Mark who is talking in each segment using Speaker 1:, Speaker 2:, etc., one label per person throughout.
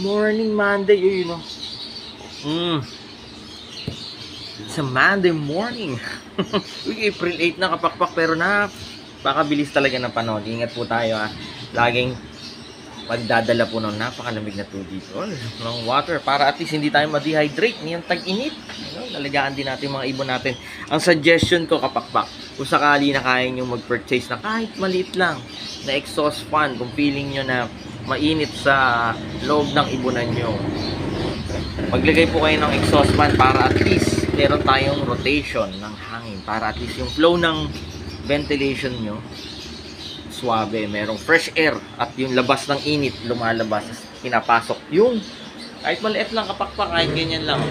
Speaker 1: Morning Monday, yun, no? It's a Monday morning. April 8 na kapakpak, pero napakabilis talaga ng panahon. Ingat po tayo, ha. Laging magdadala po ng napakalamig na tubig ng water para at least hindi tayo ma-dehydrate ngayong tag-init. Nalagaan din natin mga ibon natin. Ang suggestion ko, kapakpak, kung sakali na kaya nyo mag-purchase na kahit maliit lang na exhaust fan, kung feeling nyo na mainit sa loob ng ibunan nyo, maglagay po kayo ng exhaust fan para at least meron tayong rotation ng hangin, para at least yung flow ng ventilation nyo suabe, merong fresh air at yung labas ng init lumalabas, pinapasok yung kahit maliit lang kapakpak, kahit ganyan lang,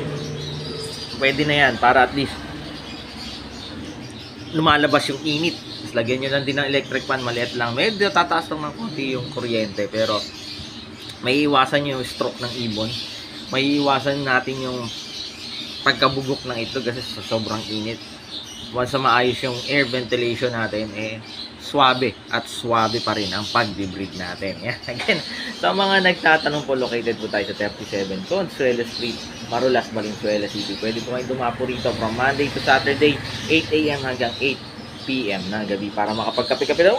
Speaker 1: pwede na yan para at least lumalabas yung init. Tapos lagyan nyo lang din ng electric fan, maliit lang, medyo tataas lang ng konti yung kuryente, pero may iwasan yung stroke ng ibon, may iwasan natin yung pagkabugok ng ito kasi sa sobrang init. Once na maayos yung air ventilation natin, swabe at swabe pa rin ang pag-breed natin. Yan. Again, sa mga nagtatanong po, located po tayo sa 37 Consuelo Street, Marulas, Valenzuela City. Pwede po kayo dumapo rito from Monday to Saturday, 8 a.m. hanggang 8 p.m. ng gabi para makapagkape-kape na.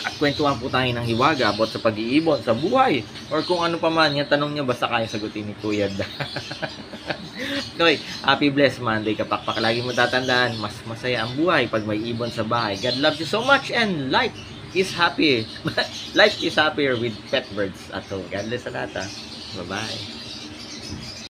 Speaker 1: At kwentuhan po tayo ng hiwaga about sa pag-iibon, sa buhay, or kung ano pa man yung tanong nyo, basta kaya sagutin ni Kuya Da. Okay, happy blessed Monday kapakpak. Lagi mo tatandaan, mas masaya ang buhay pag may ibon sa bahay. God loves you so much and life is happy. Life is happier with pet birds at home. God bless sa lahat. Bye-bye.